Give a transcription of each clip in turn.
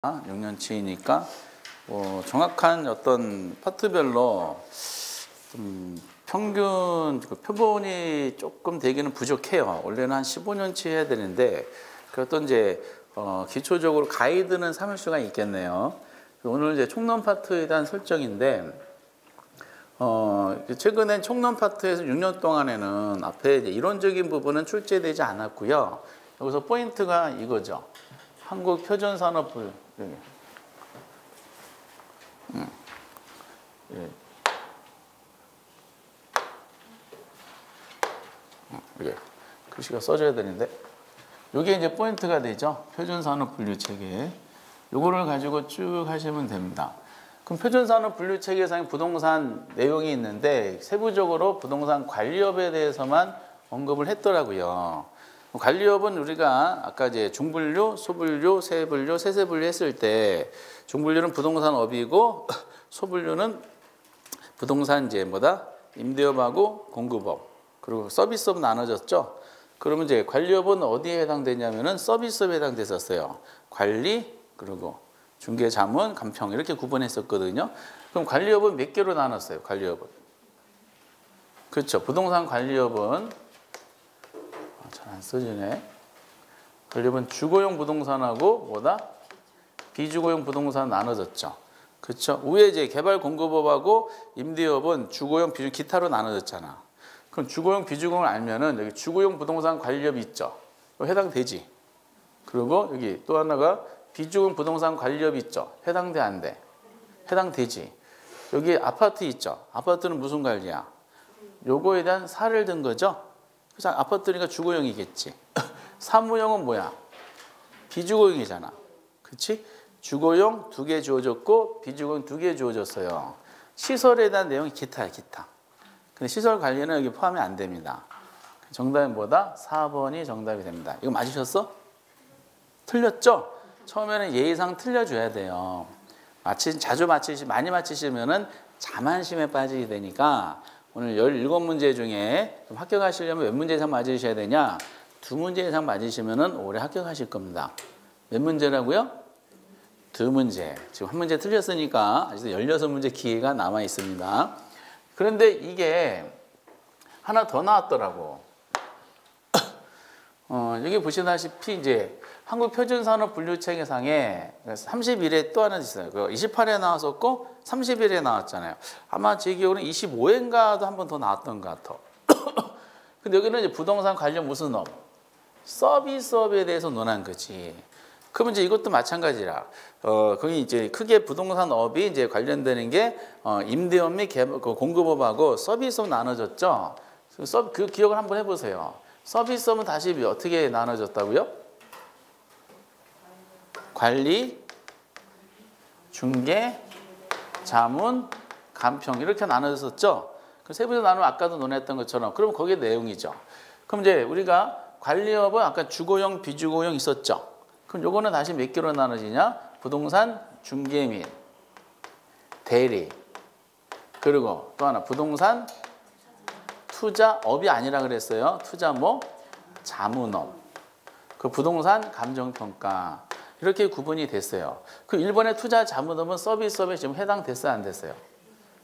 6년치니까 정확한 어떤 파트별로 평균 표본이 조금 되기는 부족해요. 원래는 한 15년치 해야 되는데 그것도 이제 기초적으로 가이드는 삼을 수가 있겠네요. 오늘 이제 총론 파트에 대한 설정인데 최근엔 총론 파트에서 6년 동안에는 앞에 이제 이론적인 부분은 출제되지 않았고요. 여기서 포인트가 이거죠. 한국 표준산업부 이게 글씨가 써져야 되는데 이게 이제 포인트가 되죠. 표준산업 분류체계. 요거를 가지고 쭉 하시면 됩니다. 그럼 표준산업 분류체계상의 부동산 내용이 있는데 세부적으로 부동산 관리업에 대해서만 언급을 했더라고요. 관리업은 우리가 아까 이제 중분류, 소분류, 세분류, 세세분류 했을 때 중분류는 부동산업이고 소분류는 부동산 이제 임대업하고 공급업 그리고 서비스업 나눠졌죠. 그러면 이제 관리업은 어디에 해당되냐면은 서비스업에 해당됐었어요. 관리 그리고 중개, 자문, 감평 이렇게 구분했었거든요. 그럼 관리업은 몇 개로 나눴어요? 관리업은 그렇죠. 부동산 관리업은 잘 안 써지네. 관리업은 주거용 부동산하고 비주거용 부동산 나눠졌죠. 그렇죠. 위에 이제 개발 공급업하고 임대업은 주거용, 비주, 기타로 나눠졌잖아. 그럼 주거용, 비주거용을 알면은 여기 주거용 부동산 관리업이 있죠. 해당되지. 그리고 여기 또 하나가 비주거용 부동산 관리업이 있죠. 해당돼, 안 돼? 해당되지. 여기 아파트 있죠. 아파트는 무슨 관리야? 요거에 대한 사를 든 거죠. 그래서 아파트니까 주거용이겠지. 사무용은 뭐야? 비주거용이잖아. 그렇지? 주거용 2개 주어졌고 비주거용 2개 주어졌어요. 시설에 대한 내용이 기타야, 기타. 근데 시설 관리는 여기 포함이 안 됩니다. 정답은 4번이 정답이 됩니다. 이거 맞으셨어? 틀렸죠? 처음에는 예의상 틀려줘야 돼요. 많이 맞히시면은 자만심에 빠지게 되니까 오늘 17문제 중에 좀 합격하시려면 몇 문제 이상 맞으셔야 되냐? 2문제 이상 맞으시면은 올해 합격하실 겁니다. 몇 문제라고요? 2문제. 지금 1문제 틀렸으니까 아직도 16문제 기회가 남아 있습니다. 그런데 이게 하나 더 나왔더라고. 여기 보시다시피 이제 한국표준산업분류체계상에 31회 또 하나 있어요. 28회 나왔었고 31회 나왔잖아요. 아마 제 기억으로는 25회인가도 한 번 더 나왔던 것 같아. 근데 여기는 이제 부동산 관련 무슨 업? 서비스업에 대해서 논한 거지. 그러면 이제 이것도 마찬가지라. 거기 이제 크게 부동산업이 이제 관련되는 게 임대업 및 공급업하고 서비스업 나눠졌죠. 그 기억을 한번 해보세요. 서비스업은 다시 어떻게 나눠졌다고요? 관리, 중개, 자문, 감평 이렇게 나눠졌었죠. 그 세부적으로 나누면 아까도 논했던 것처럼 그럼 거기에 내용이죠. 그럼 이제 우리가 관리업은 아까 주거용, 비주거용 있었죠. 그럼 요거는 다시 몇 개로 나눠지냐? 부동산 중개 및 대리 그리고 또 하나 부동산 투자업이 아니라 그랬어요. 투자 자문업 그 부동산 감정평가 이렇게 구분이 됐어요. 그 1번의 투자 자문업은 서비스업에 지금 해당됐어요? 안 됐어요?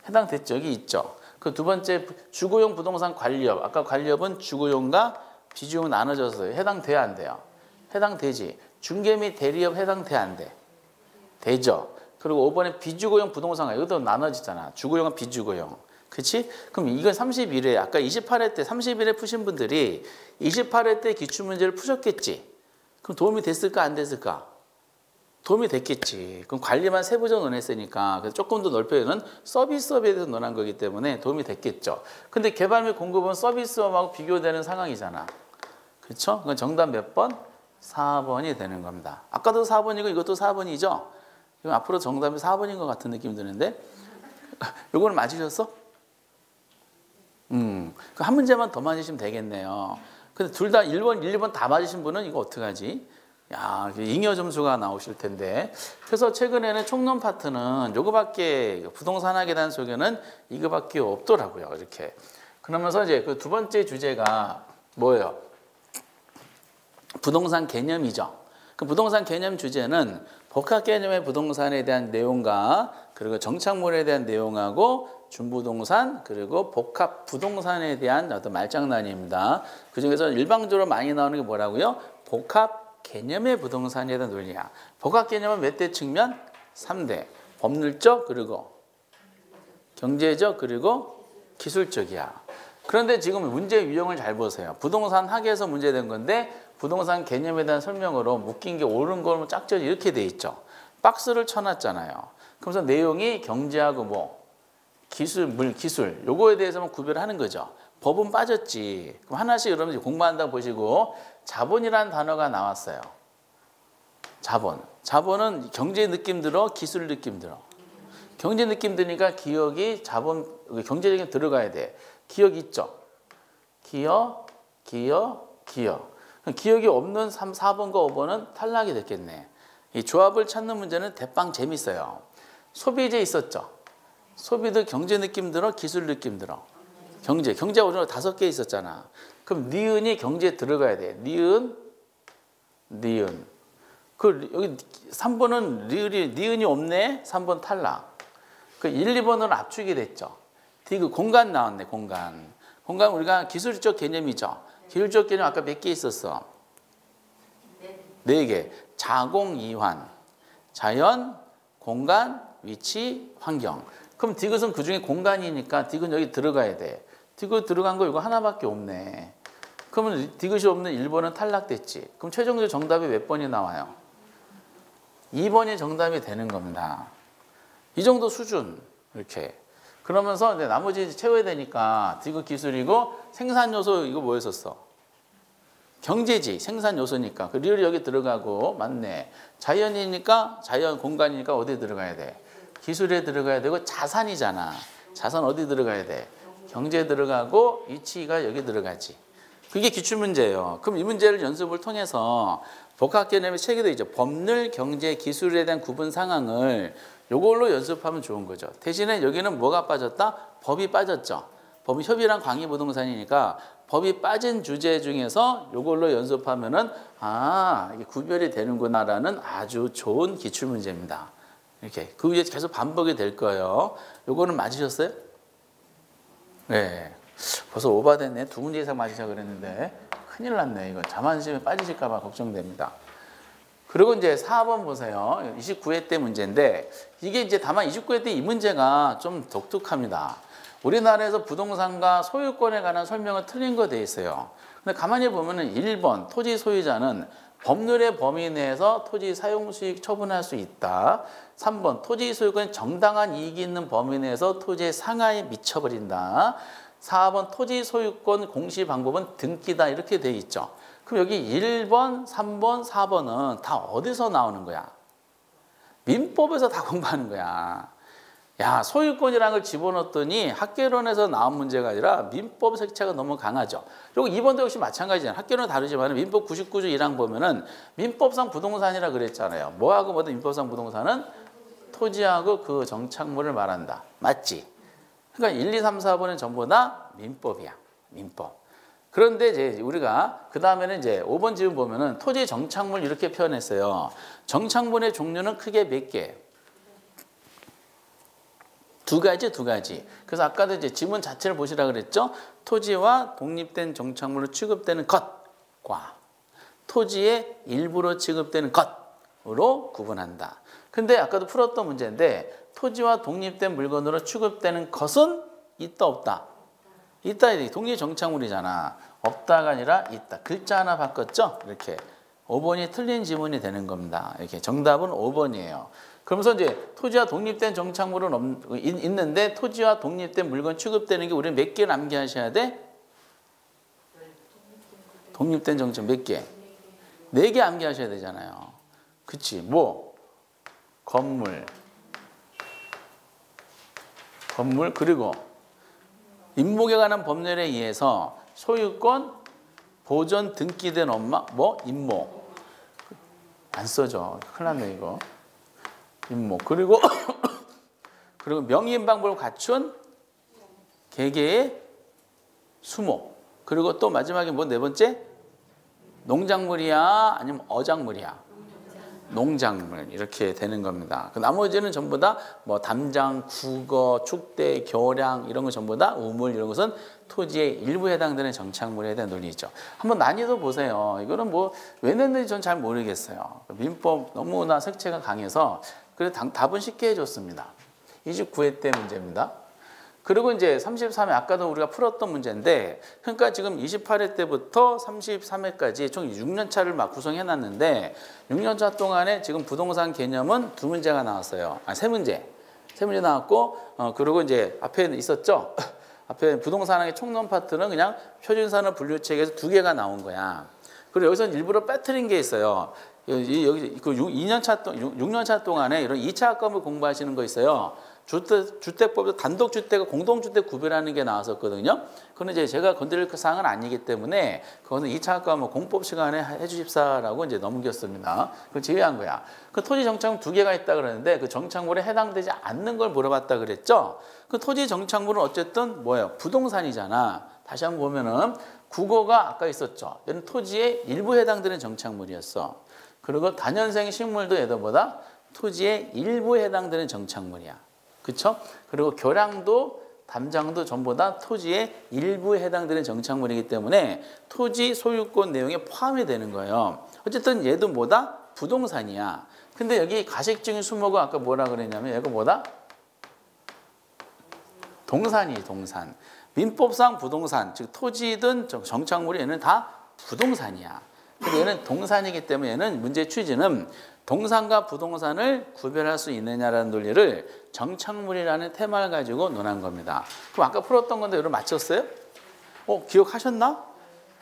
해당됐죠. 여기 있죠. 그 2번째 주거용 부동산 관리업 아까 관리업은 주거용과 비주거용 나눠졌어요. 해당돼야 안 돼요? 해당되지. 중개 및 대리업 해당돼 안 돼? 되죠. 그리고 5번에 비주거용 부동산 이것도 나눠지잖아. 주거용과 비주거용. 그렇지? 그럼 이건 31회 아까 28회 때 31회 푸신 분들이 28회 때 기출문제를 푸셨겠지. 그럼 도움이 됐을까 안 됐을까? 도움이 됐겠지. 그럼 관리만 세부적으로 논했으니까 그래서 조금 더 넓혀는 서비스업에 대해서 논한 거기 때문에 도움이 됐겠죠. 근데 개발 및 공급은 서비스업하고 비교되는 상황이잖아. 그렇죠? 그건 정답 몇 번? 4번이 되는 겁니다. 아까도 4번이고 이것도 4번이죠? 이건 앞으로 정답이 4번인 것 같은 느낌이 드는데 요거는 맞으셨어? 그 한 문제만 더 맞으시면 되겠네요. 근데 둘 다 1번, 1, 2번 다 맞으신 분은 이거 어떡하지? 야, 잉여 점수가 나오실 텐데. 그래서 최근에는 총론 파트는 요거밖에 부동산학에 대한 소개는 이거밖에 없더라고요. 이렇게. 그러면서 이제 그 2번째 주제가 뭐예요? 부동산 개념이죠. 그 부동산 개념 주제는 복합 개념의 부동산에 대한 내용과 그리고 정착물에 대한 내용하고 준부동산 그리고 복합 부동산에 대한 어떤 말장난입니다. 그중에서 일방적으로 많이 나오는 게 뭐라고요? 복합 개념의 부동산에 대한 논리야. 복합 개념은 몇 대 측면? 3대. 법률적 그리고 경제적 그리고 기술적이야. 그런데 지금 문제 유형을 잘 보세요. 부동산 학에서 문제된 건데 부동산 개념에 대한 설명으로 묶인 게 옳은 걸 짝지어서 이렇게 돼 있죠. 박스를 쳐놨잖아요. 그래서 내용이 경제하고 뭐 기술, 기술 요거에 대해서만 구별하는 거죠. 법은 빠졌지. 그럼 하나씩 여러분들 공부한다고 보시고 자본이라는 단어가 나왔어요. 자본. 자본은 경제 느낌 들어, 기술 느낌 들어. 경제 느낌 드니까 기억이 자본, 경제적인 들어가야 돼. 기억 있죠? 기억. 기억이 없는 3, 4번과 5번은 탈락이 됐겠네. 이 조합을 찾는 문제는 대빵 재밌어요. 소비재 있었죠? 소비도 경제 느낌 들어, 기술 느낌 들어. 경제가 오늘 5개 있었잖아. 그럼 니은이 경제에 들어가야 돼. 니은. 여기 3번은 니은이 없네? 3번 탈락. 그 1, 2번은 압축이 됐죠. 디귿 공간 나왔네, 공간. 공간 우리가 기술적 개념이죠. 기술적 개념 아까 몇 개 있었어? 4개. 자공, 이환. 자연, 공간, 위치, 환경. 그럼 디귿은 그중에 공간이니까 디귿 여기 들어가야 돼. 디귿 들어간 거 이거 하나밖에 없네. 그러면 디귿이 없는 1번은 탈락됐지. 그럼 최종적 정답이 몇 번이 나와요? 2번이 정답이 되는 겁니다. 이 정도 수준 이렇게. 그러면서 이제 나머지 채워야 되니까 디귿 기술이고 생산 요소 이거 뭐였었어? 경제지. 생산 요소니까. 그 리을이 여기 들어가고 맞네. 자연이니까 자연 공간이니까 어디 들어가야 돼? 기술에 들어가야 되고 자산이잖아. 자산 어디 들어가야 돼? 경제에 들어가고 위치가 여기 들어가지. 그게 기출문제예요. 그럼 이 문제를 연습을 통해서 복합 개념의 체계도 있죠. 법률, 경제, 기술에 대한 구분 상황을 요걸로 연습하면 좋은 거죠. 대신에 여기는 뭐가 빠졌다? 법이 빠졌죠. 법이 협의랑 광의부동산이니까 법이 빠진 주제 중에서 요걸로 연습하면은 이게 구별이 되는구나라는 아주 좋은 기출문제입니다. 이렇게 그 위에 계속 반복이 될 거예요. 요거는 맞으셨어요? 네. 벌써 오버됐네. 2문제 이상 맞으셔 그랬는데 큰일 났네. 이거 자만심에 빠지실까 봐 걱정됩니다. 그리고 이제 4번 보세요. 29회 때 문제인데 이게 이제 다만 29회 때 이 문제가 좀 독특합니다. 우리나라에서 부동산과 소유권에 관한 설명은 틀린 거 돼 있어요. 근데 가만히 보면은 1번 토지 소유자는 법률의 범위 내에서 토지 사용 수익 처분할 수 있다. 3번 토지 소유권이 정당한 이익이 있는 범위 내에서 토지의 상하에 미쳐버린다. 4번 토지 소유권 공시 방법은 등기다. 이렇게 돼 있죠. 그럼 여기 1번, 3번, 4번은 다 어디서 나오는 거야? 민법에서 다 공부하는 거야. 야, 소유권이라는 걸 집어넣었더니 학개론에서 나온 문제가 아니라 민법 색채가 너무 강하죠. 그리고 2번도 역시 마찬가지잖아요. 학개론은 다르지만 민법 99조 1항 보면은 민법상 부동산이라 그랬잖아요. 뭐하고 뭐든 민법상 부동산은 토지하고 그 정착물을 말한다. 맞지? 그러니까 1, 2, 3, 4번은 전부 다 민법이야. 민법. 그런데 이제 우리가 그 다음에는 이제 5번 지금 보면은 토지 정착물 이렇게 표현했어요. 정착물의 종류는 크게 몇 개? 두 가지. 그래서 아까도 이제 지문 자체를 보시라 그랬죠. 토지와 독립된 정착물로 취급되는 것과 토지의 일부로 취급되는 것으로 구분한다. 근데 아까도 풀었던 문제인데 토지와 독립된 물건으로 취급되는 것은 있다 없다? 있다. 독립 정착물이잖아. 없다가 아니라 있다. 글자 하나 바꿨죠? 이렇게 5번이 틀린 지문이 되는 겁니다. 이렇게 정답은 5번이에요. 그러면서 이제 토지와 독립된 정착물은 있는데 토지와 독립된 물건 취급되는 게 우리는 몇 개 암기하셔야 돼? 독립된 정착 몇 개? 4개 암기하셔야 되잖아요. 그치? 뭐? 건물 그리고 임목에 관한 법률에 의해서 소유권 보존 등기된 뭐? 임목. 안 써져. 큰일 났네 이거. 임목. 그리고 명의인 방법을 갖춘 개개의 수목. 그리고 또 마지막에 뭐 4번째? 농작물이야? 아니면 어작물이야? 농작물 이렇게 되는 겁니다. 그 나머지는 전부 다 뭐 담장, 국어, 축대, 교량 이런 거 전부 다 우물 이런 것은 토지의 일부에 해당되는 정착물에 대한 논리죠. 한번 난이도 보세요. 이거는 뭐 왜 냈는지 전 잘 모르겠어요. 민법 너무나 색채가 강해서 그래서 답은 쉽게 해줬습니다. 29회 때 문제입니다. 그리고 이제 33회 아까도 우리가 풀었던 문제인데 그러니까 지금 28회 때부터 33회까지 총 6년 차를 막 구성해 놨는데 6년 차 동안에 지금 부동산 개념은 2문제가 나왔어요. 아, 3문제. 3문제 나왔고 그리고 이제 앞에 있었죠. 앞에 부동산의 총론 파트는 그냥 표준산업 분류책에서 2개가 나온 거야. 그리고 여기서 일부러 빼뜨린 게 있어요. 여기 그 6년 차 동안에 이런 2차 학과물 공부하시는 거 있어요. 주택법에서 단독주택과 공동주택 구별하는 게 나왔었거든요. 그건 이제 제가 건드릴 그 사항은 아니기 때문에 그거는 2차 학과 뭐 공법 시간에 해주십사라고 이제 넘겼습니다. 그걸 제외한 거야. 그 토지 정착물 2개가 있다 그러는데 그 정착물에 해당되지 않는 걸 물어봤다 그랬죠. 그 토지 정착물은 어쨌든 뭐예요? 부동산이잖아. 다시 한번 보면은 국어가 아까 있었죠. 얘는 토지의 일부에 해당되는 정착물이었어. 그리고 다년생 식물도 얘들보다 토지의 일부에 해당되는 정착물이야. 그렇죠? 그리고 교량도 담장도 전부 다 토지의 일부에 해당되는 정착물이기 때문에 토지 소유권 내용에 포함이 되는 거예요. 어쨌든 얘도 뭐다? 부동산이야. 근데 여기 가식적인 수목은 아까 뭐라 그랬냐면 얘가 뭐다? 동산이에요, 동산. 민법상 부동산, 즉 토지든 정착물이 얘는 다 부동산이야. 근데 얘는 동산이기 때문에 얘는 문제의 취지는 동산과 부동산을 구별할 수 있느냐라는 논리를 정착물이라는 테마를 가지고 논한 겁니다. 그럼 아까 풀었던 건데 여러분 맞췄어요? 기억하셨나?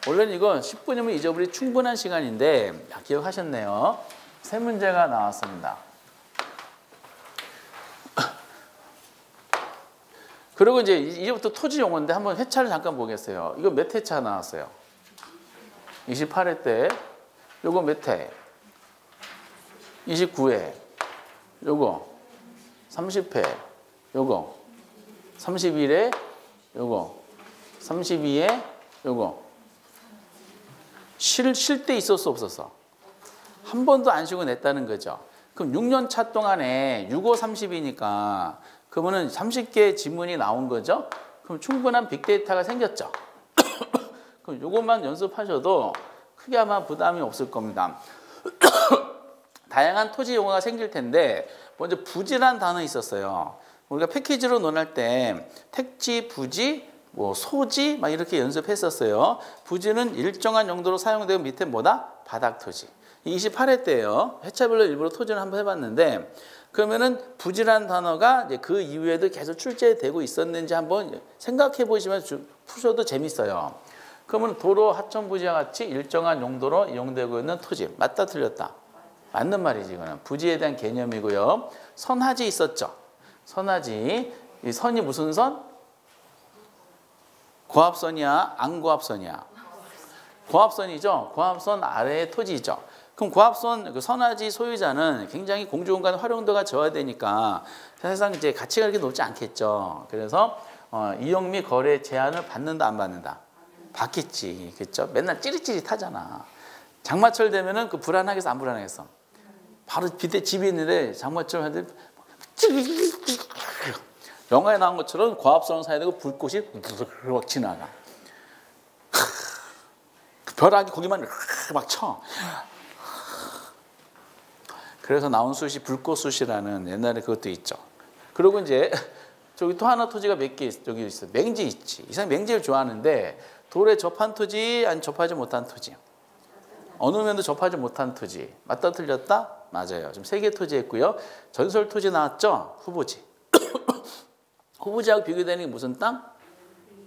원래는 이거 10분이면 잊어버리 충분한 시간인데 기억하셨네요. 3문제가 나왔습니다. 그리고 이제부터 토지 용어인데 한번 회차를 잠깐 보겠어요. 이거 몇 회차 나왔어요? 28회 때 요거 몇 회? 29회 요거 30회 요거 31회 요거 32회 요거 쉴 때 있었어 없었어? 한 번도 안 쉬고 냈다는 거죠. 그럼 6년 차 동안에 6, 5, 30이니까 그러면은 30개의 지문이 나온 거죠. 그럼 충분한 빅데이터가 생겼죠. 그럼 요것만 연습하셔도 크게 아마 부담이 없을 겁니다. 다양한 토지 용어가 생길 텐데 먼저 부지란 단어 있었어요. 우리가 패키지로 논할 때 택지, 부지, 뭐 소지 막 이렇게 연습했었어요. 부지는 일정한 용도로 사용되고 밑에 뭐다? 바닥 토지. 28회 때예요. 회차별로 일부러 토지를 한번 해봤는데 그러면은 부지란 단어가 이제 그 이후에도 계속 출제되고 있었는지 한번 생각해 보시면 푸셔도 재밌어요. 그러면 도로, 하천 부지와 같이 일정한 용도로 이용되고 있는 토지. 맞다 틀렸다? 맞는 말이지 이거는. 부지에 대한 개념이고요. 선하지 있었죠. 선하지. 이 선이 무슨 선? 고압선이야? 안 고압선이야? 고압선이죠. 고압선 아래의 토지죠. 그럼 고압선 그 선하지 소유자는 굉장히 공중공간 활용도가 저하되니까 사실상 이제 가치가 그렇게 높지 않겠죠. 그래서 이용 및 거래 제한을 받는다 안 받는다? 받겠지. 그렇죠? 맨날 찌릿찌릿하잖아. 장마철 되면은 그 불안하겠어 안 불안하겠어? 바로 밑에 집이 있는데 장마철 하는데 영화에 나온 것처럼 고압선 사이에 되고 불꽃이 막 지나가. 벼락이 거기만 막 쳐. 그래서 나온 숯이 불꽃숯이라는 옛날에 그것도 있죠. 그리고 이제 저기 또 하나 토지가 몇 개 여기 있어. 맹지 있지. 이 사람이 맹지를 좋아하는데 돌에 접한 토지, 아니 접하지 못한 토지. 어느 면도 접하지 못한 토지. 맞다 틀렸다? 맞아요. 지금 3개 토지 했고요. 전설 토지 나왔죠? 후보지. 후보지하고 비교되는 게 무슨 땅?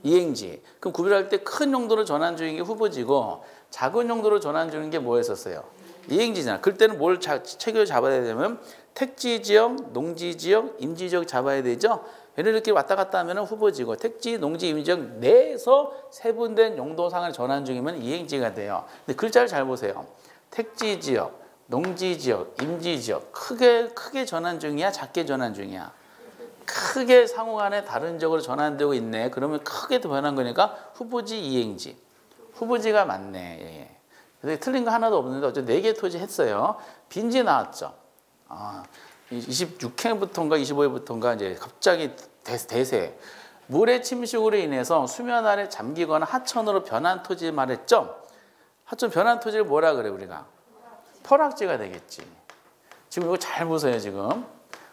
이행지. 그럼 구별할 때 큰 용도로 전환 중인 게 후보지고 작은 용도로 전환 중인 게 뭐였었어요? 이행지잖아. 그럴 때는 뭘 체계를 잡아야 되냐면 택지지역, 농지지역, 임지지역 잡아야 되죠. 얘를 이렇게 왔다 갔다 하면 후보지고 택지, 농지, 임지지역 내에서 세분된 용도상을 전환 중이면 이행지가 돼요. 근데 글자를 잘 보세요. 택지지역, 농지지역, 임지지역 크게 전환 중이야? 작게 전환 중이야? 크게 상호간에 다른 지역으로 전환되고 있네. 그러면 크게 변한 거니까 후보지, 이행지. 후보지가 맞네. 예. 근데 틀린 거 하나도 없는데 어쨌든 4개 토지 했어요. 빈지 나왔죠. 26회부터인가 25회부터인가 이제 갑자기 대세. 물의 침식으로 인해서 수면 아래 잠기거나 하천으로 변한 토지 말했죠. 하천 변한 토지를 뭐라 그래 우리가? 포락지가 되겠지. 지금 이거 잘 보세요 지금.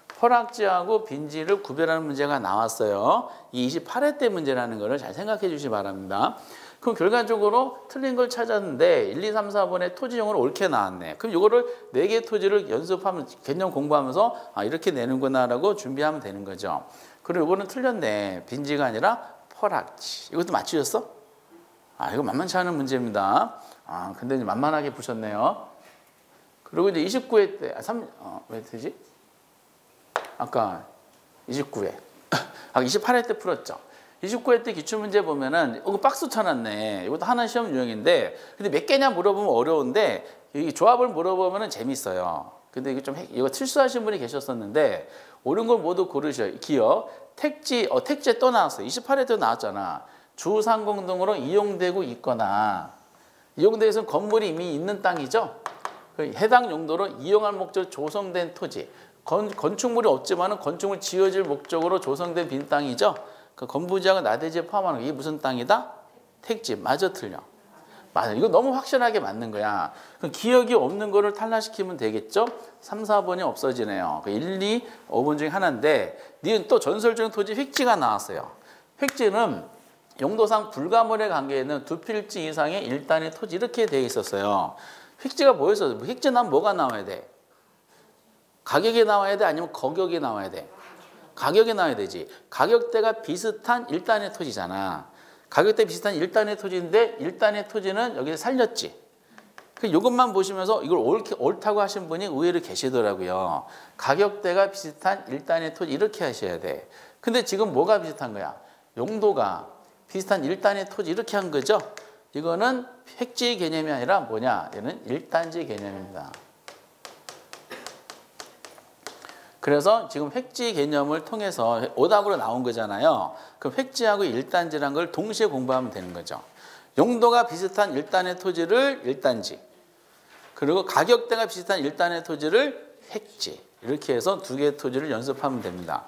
포락지하고 빈지를 구별하는 문제가 나왔어요. 이 28회 때 문제라는 거를 잘 생각해 주시기 바랍니다. 그럼 결과적으로 틀린 걸 찾았는데 1, 2, 3, 4번에 토지용으로 옳게 나왔네. 그럼 이거를 4개 토지를 연습하면 개념 공부하면서 이렇게 내는구나라고 준비하면 되는 거죠. 그리고 이거는 틀렸네. 빈지가 아니라 포락지. 이것도 맞추셨어? 이거 만만치 않은 문제입니다. 근데 이제 만만하게 푸셨네요. 그리고 이제 29회 때, 왜 되지? 아까 29회. 28회 때 풀었죠. 29회 때 기출문제 보면은, 이거 박스 쳐놨네. 이것도 하나 시험 유형인데, 근데 몇 개냐 물어보면 어려운데, 이 조합을 물어보면은 재밌어요. 근데 이거 이거 실수하신 분이 계셨었는데, 옳은 걸 모두 고르셔요. 기억. 택지 또 나왔어요. 28회 때 나왔잖아. 주상공 등으로 이용되고 있거나, 이용되어서는 건물이 이미 있는 땅이죠. 해당 용도로 이용할 목적으로 조성된 토지. 건축물이 없지만 건축물 지어질 목적으로 조성된 빈 땅이죠. 그 건부지하고 나대지에 포함하는 게 이게 무슨 땅이다? 택지. 맞아 틀려? 맞아. 이거 너무 확실하게 맞는 거야. 그럼 기억이 없는 거를 탈락시키면 되겠죠? 3, 4번이 없어지네요. 1, 2, 5번 중에 하나인데 니은 또 전설적인 토지 획지가 나왔어요. 획지는 용도상 불가물의 관계에는 2필지 이상의 1단의 토지 이렇게 되어 있었어요. 획지가 뭐였어요? 획지 나면 뭐가 나와야 돼? 가격이 나와야 돼? 아니면 거격이 나와야 돼? 가격이 나와야 되지. 가격대가 비슷한 1단의 토지잖아. 가격대 비슷한 1단의 토지인데 1단의 토지는 여기서 살렸지. 이것만 보시면서 이걸 옳다고 하신 분이 의외로 계시더라고요. 가격대가 비슷한 1단의 토지 이렇게 하셔야 돼. 근데 지금 뭐가 비슷한 거야? 용도가 비슷한 1단의 토지 이렇게 한 거죠. 이거는 획지 개념이 아니라 뭐냐? 얘는 1단지 개념입니다. 그래서 지금 획지 개념을 통해서 오답으로 나온 거잖아요. 그럼 획지하고 1단지란 걸 동시에 공부하면 되는 거죠. 용도가 비슷한 1단의 토지를 1단지, 그리고 가격대가 비슷한 1단의 토지를 획지. 이렇게 해서 2개의 토지를 연습하면 됩니다.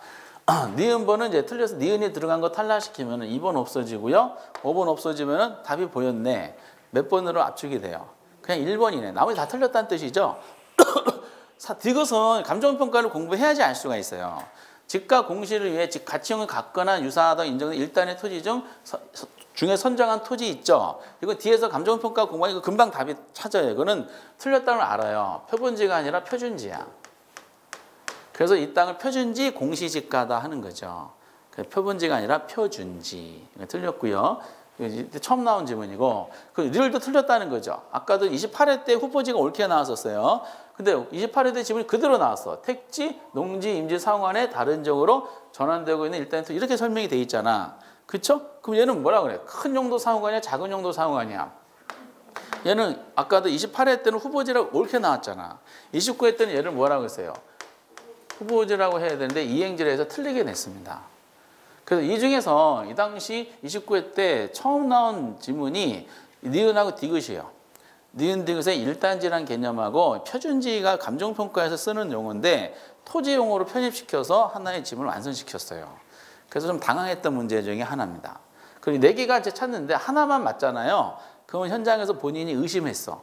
니은번은 이제 틀려서 니은이 들어간 거 탈락시키면 2번 없어지고요. 5번 없어지면 답이 보였네. 몇 번으로 압축이 돼요? 그냥 1번이네. 나머지 다 틀렸다는 뜻이죠. 디귿은 감정평가를 공부해야지 알 수가 있어요. 직과 공시를 위해 가치형을 갖거나 유사하다 인정된 1단의 토지 중에 선정한 토지 있죠. 이거 뒤에서 감정평가 공부하면 이거 금방 답이 찾아요. 이거는 틀렸다는 걸 알아요. 표본지가 아니라 표준지야. 그래서 이 땅을 표준지 공시지가다 하는 거죠. 표본지가 아니라 표준지. 틀렸고요. 처음 나온 지문이고 리을도 틀렸다는 거죠. 아까도 28회 때 후보지가 옳게 나왔었어요. 근데 28회 때 지문이 그대로 나왔어. 택지, 농지, 임지 상환에 다른 적으로 전환되고 있는 일단 이렇게 설명이 돼 있잖아. 그쵸? 그럼 얘는 뭐라 그래? 큰 용도 사용하냐 작은 용도 사용하냐? 얘는 아까도 28회 때는 후보지라고 옳게 나왔잖아. 29회 때는 얘를 뭐라고 했어요? 후보지라고 해야 되는데 이행지를 해서 틀리게 냈습니다. 그래서 이 중에서 이 당시 29회 때 처음 나온 지문이 니은하고 디귿이에요. 니은 디귿의 1단지란 개념하고 표준지가 감정평가에서 쓰는 용어인데 토지용어로 편입시켜서 하나의 지문을 완성시켰어요. 그래서 좀 당황했던 문제 중에 하나입니다. 그리고 4개가 이제 찾는데 하나만 맞잖아요. 그러면 현장에서 본인이 의심했어.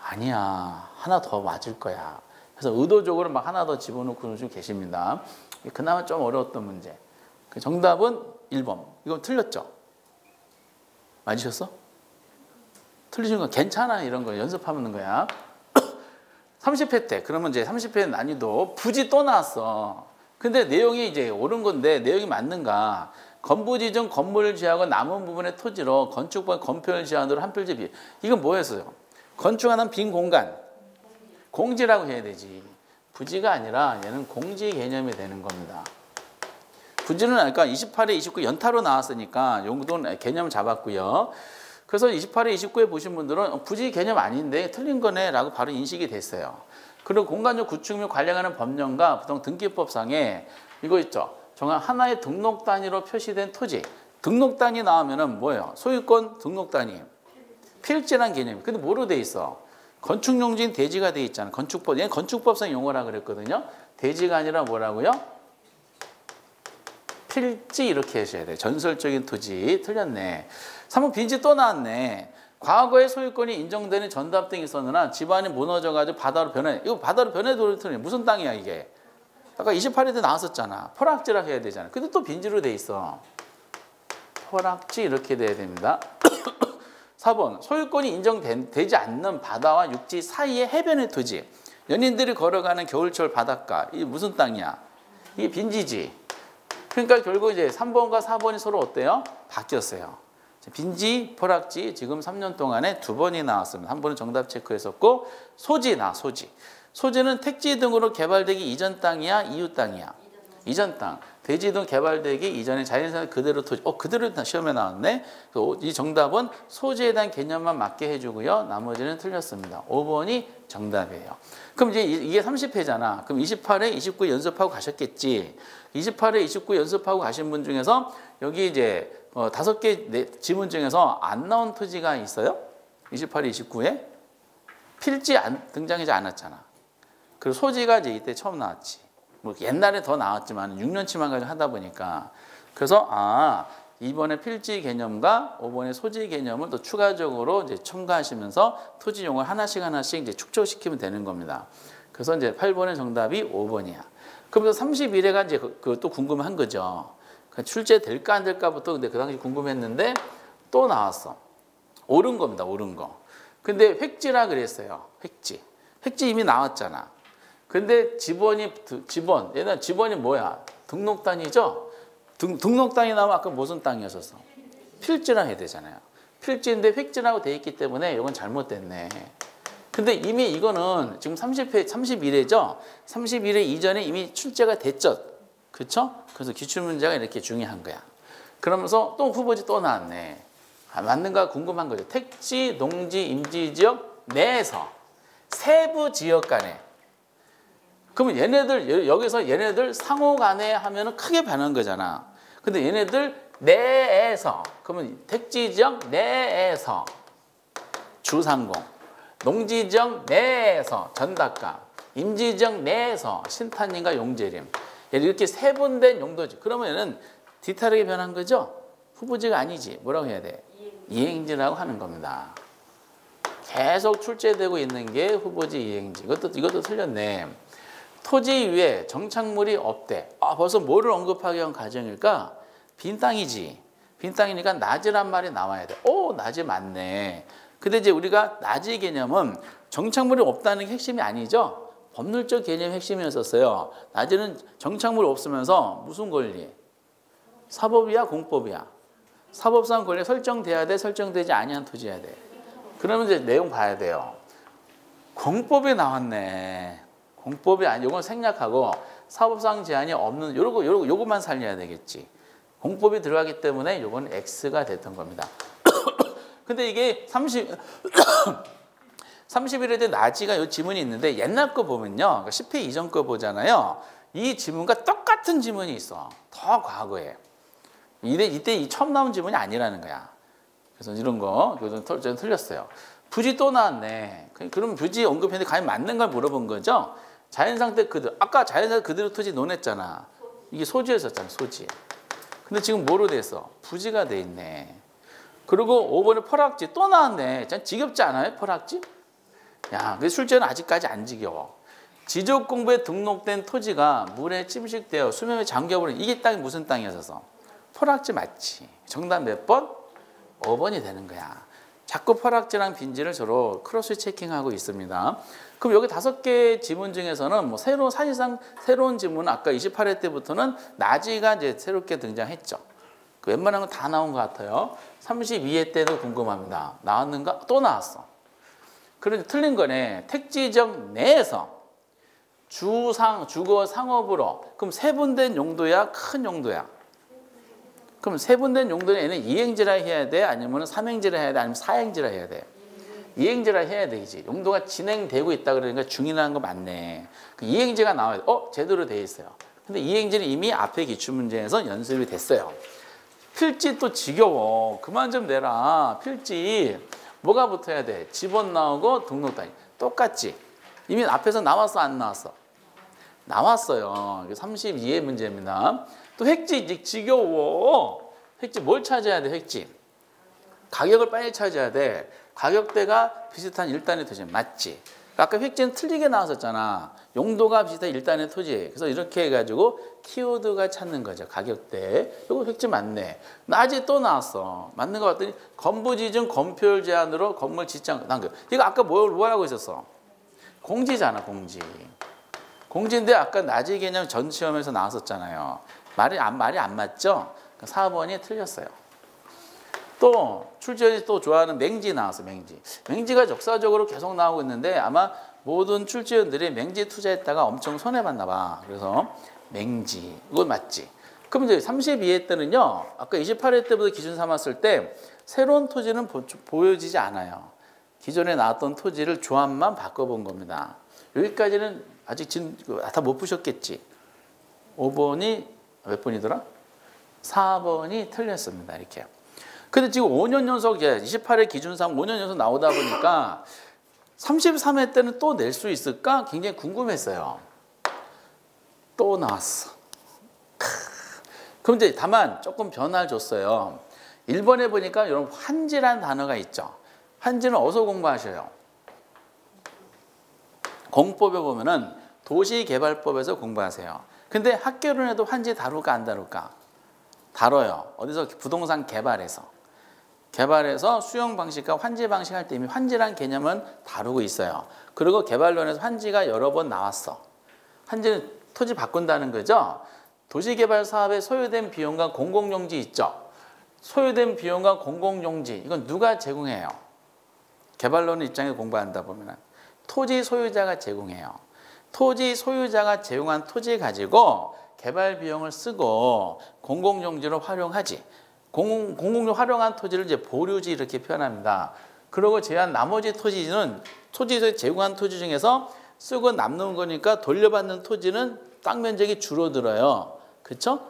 아니야, 하나 더 맞을 거야. 그래서 의도적으로 막 하나 더 집어넣고 좀 계십니다. 그나마 좀 어려웠던 문제. 정답은 1번. 이건 틀렸죠? 맞으셨어? 틀리신 건 괜찮아. 이런 거 연습하는 거야. 30회 때. 그러면 이제 30회 난이도 부지 또 나왔어. 근데 내용이 이제 옳은 건데 내용이 맞는가? 건부지 중 건물을 지하고 남은 부분의 토지로 건축법 건폐율 제한으로 한 필지 비. 이건 뭐였어요? 건축하는 빈 공간. 공지라고 해야 되지. 부지가 아니라 얘는 공지 개념이 되는 겁니다. 부지는 아까 28회, 29 연타로 나왔으니까 용도는 개념 잡았고요. 그래서 28회, 29회 보신 분들은 부지 개념 아닌데 틀린 거네 라고 바로 인식이 됐어요. 그리고 공간적 구축 및 관련하는 법령과 부동 등기법상에 이거 있죠. 정한 하나의 등록 단위로 표시된 토지. 등록 단위 나오면은 뭐예요? 소유권 등록 단위. 필지란 개념이. 근데 뭐로 돼 있어? 건축용지인 대지가 돼 있잖아. 건축법. 얘는 건축법상 용어라 그랬거든요. 대지가 아니라 뭐라고요? 필지 이렇게 하셔야 돼. 전설적인 토지. 틀렸네. 3번 빈지 또 나왔네. 과거에 소유권이 인정되는 전답 등이 있었느나 집안이 무너져가지고 바다로 변해. 이거 바다로 변해도는 무슨 땅이야 이게? 아까 28회 때 나왔었잖아. 포락지라 해야 되잖아. 근데 또 빈지로 돼 있어. 포락지 이렇게 돼야 됩니다. 4번 소유권이 인정되지 않는 바다와 육지 사이의 해변의 토지. 연인들이 걸어가는 겨울철 바닷가. 이게 무슨 땅이야? 이게 빈지지. 그러니까 결국 이제 3번과 4번이 서로 어때요? 바뀌었어요. 빈지, 포락지 지금 3년 동안에 2번이 나왔습니다. 한 번은 정답 체크했었고 소지나 소지. 소지는 택지 등으로 개발되기 이전 땅이야, 이후 땅이야? 이전 땅. 대지 등 개발되기 이전에 자연산 그대로 토지. 그대로 시험에 나왔네. 이 정답은 소지에 대한 개념만 맞게 해주고요. 나머지는 틀렸습니다. 5번이 정답이에요. 그럼 이제 이게 30회잖아. 그럼 28회, 29 연습하고 가셨겠지. 28회, 29 연습하고 가신 분 중에서 여기 이제 5개 지문 중에서 안 나온 토지가 있어요? 28회, 29회? 필지 등장하지 않았잖아. 그리고 소지가 이제 이때 처음 나왔지. 뭐 옛날에 더 나왔지만 6년치만 가지고 하다 보니까. 그래서 이번에 필지 개념과 5번의 소지 개념을 또 추가적으로 이제 첨가하시면서 토지 용어를 하나씩 이제 축적시키면 되는 겁니다. 그래서 이제 8번의 정답이 5번이야. 그러면서 31회가 이제 그것도 궁금한 거죠. 출제될까 안 될까부터 근데 그 당시 궁금했는데 또 나왔어. 옳은 겁니다. 옳은 거. 근데 획지라 그랬어요. 획지. 획지 이미 나왔잖아. 근데 얘는 지번이 뭐야? 등록단이죠? 등록단이 나오면 아까 무슨 땅이었었어? 필지라 해야 되잖아요. 필지인데 획지라고 돼 있기 때문에 이건 잘못됐네. 근데 이미 이거는 지금 31회죠? 31회 이전에 이미 출제가 됐죠? 그렇죠? 그래서 기출문제가 이렇게 중요한 거야. 그러면서 또 후보지 또 나왔네. 맞는가 궁금한 거죠. 택지, 농지, 임지지역 내에서 세부 지역 간에. 그러면 여기서 얘네들 상호 간에 하면은 크게 변한 거잖아. 근데 얘네들 내에서, 그러면 택지지역 내에서 주상공, 농지지역 내에서 전답가, 임지지역 내에서 신탄님과 용재림. 이렇게 세분된 용도지. 그러면 얘는 디테일하게 변한 거죠? 후보지가 아니지. 뭐라고 해야 돼? 이행지라고 하는 겁니다. 계속 출제되고 있는 게 후보지 이행지. 이것도 틀렸네. 토지 위에 정착물이 없대. 벌써 뭐를 언급하기 위한 가정일까? 빈 땅이지. 빈 땅이니까 낮이란 말이 나와야 돼. 낮이 맞네. 근데 이제 우리가 낮이 개념은 정착물이 없다는 게 핵심이 아니죠? 법률적 개념 핵심이었었어요. 낮이는 정착물이 없으면서 무슨 권리? 사법이야, 공법이야? 사법상 권리 설정돼야 돼, 설정되지 아니한 토지해야 돼. 그러면 이제 내용 봐야 돼요. 공법이 나왔네. 공법이 아니, 요건 생략하고 사법상 제한이 없는 요것만 살려야 되겠지. 공법이 들어가기 때문에 요건 X가 됐던 겁니다. 근데 이게 30일에 대한 나지가 요 지문이 있는데 옛날 거 보면요. 10회 이전 거 보잖아요. 이 지문과 똑같은 지문이 있어. 더 과거에. 이때 처음 나온 지문이 아니라는 거야. 그래서 이런 거 저는 틀렸어요. 부지 또 나왔네. 그럼 부지 언급했는데 과연 맞는 걸 물어본 거죠? 자연상태 그대로. 아까 자연상태 그대로 토지 논했잖아. 이게 소지였었잖아. 소지. 근데 지금 뭐로 됐어? 부지가 돼 있네. 그리고 5번에 포락지 또 나왔네. 참 지겹지 않아요? 포락지? 야, 그 출제는 아직까지 안 지겨워. 지적공부에 등록된 토지가 물에 침식되어 수면에 잠겨버린 이게 땅이 무슨 땅이었어? 포락지 맞지. 정답 몇 번? 5번이 되는 거야. 자꾸 포락지랑 빈지를 서로 크로스 체킹하고 있습니다. 그럼 여기 5개 지문 중에서는 뭐 사실상 새로운 지문은 아까 28회 때부터는 나지가 이제 새롭게 등장했죠. 웬만한 건 다 나온 것 같아요. 32회 때도 궁금합니다. 나왔는가? 또 나왔어. 그런데 틀린 거네. 택지적 내에서 주거 상업으로. 그럼 세분된 용도야? 큰 용도야? 그럼 세분된 용도는 얘는 이행지라 해야 돼? 아니면 삼행지라 해야 돼? 아니면 사행지라 해야 돼? 이행지라 해야 되지. 용도가 진행되고 있다 그러니까 중이라는 거 맞네. 그 이행지가 나와야 돼. 제대로 돼 있어요. 근데 이행지는 이미 앞에 기출문제에서 연습이 됐어요. 필지 또 지겨워. 그만 좀 내라. 필지. 뭐가 붙어야 돼? 지번 나오고 등록 단위. 똑같지? 이미 앞에서 나왔어, 안 나왔어? 나왔어요. 32의 문제입니다. 또 획지 지겨워. 획지 뭘 찾아야 돼? 획지. 가격을 빨리 찾아야 돼. 가격대가 비슷한 1단의 토지 맞지? 아까 획지는 틀리게 나왔었잖아. 용도가 비슷한 1단의 토지. 그래서 이렇게 해가지고 키워드가 찾는 거죠. 가격대. 이거 획지 맞네. 낮에 또 나왔어. 맞는 거 같더니 건부지중 건표율 제한으로 건물 지장 남겨. 이거 아까 뭐라고 있었어? 공지잖아, 공지. 공지인데 아까 낮의 개념 전 시험에서 나왔었잖아요. 말이 안 맞죠? 4번이 틀렸어요. 또 출제원이 또 좋아하는 맹지 나왔어. 맹지가 역사적으로 계속 나오고 있는데 아마 모든 출제원들이 맹지 투자했다가 엄청 손해봤나 봐. 그래서 맹지 이거 맞지? 그럼 이제 32회 때는요, 아까 28회 때부터 기준 삼았을 때 새로운 토지는 보여지지 않아요. 기존에 나왔던 토지를 조합만 바꿔본 겁니다. 여기까지는 아직 다 못 푸셨겠지? 5번이 몇 번이더라? 4번이 틀렸습니다. 이렇게. 근데 지금 5년 연속 28회 기준상 5년 연속 나오다 보니까 33회 때는 또 낼 수 있을까? 굉장히 궁금했어요. 또 나왔어. 그럼 이제 다만 조금 변화를 줬어요. 1번에 보니까 여러분 환지라는 단어가 있죠. 환지는 어디서 공부하셔요? 공법에 보면은 도시개발법에서 공부하세요. 근데 학교론에도 환지 다룰까 안 다룰까? 다뤄요. 어디서? 부동산 개발해서 수용 방식과 환지 방식 할 때 이미 환지란 개념은 다루고 있어요. 그리고 개발론에서 환지가 여러 번 나왔어. 환지는 토지 바꾼다는 거죠. 도시개발 사업에 소요된 비용과 공공용지 있죠. 소요된 비용과 공공용지 이건 누가 제공해요? 개발론 입장에 공부한다 보면 토지 소유자가 제공해요. 토지 소유자가 제공한 토지 가지고 개발 비용을 쓰고 공공용지로 활용하지. 공공용 활용한 토지를 이제 보류지 이렇게 표현합니다. 그리고 제한 나머지 토지는 토지에서 제공한 토지 중에서 쓰고 남는 거니까 돌려받는 토지는 땅 면적이 줄어들어요. 그렇죠?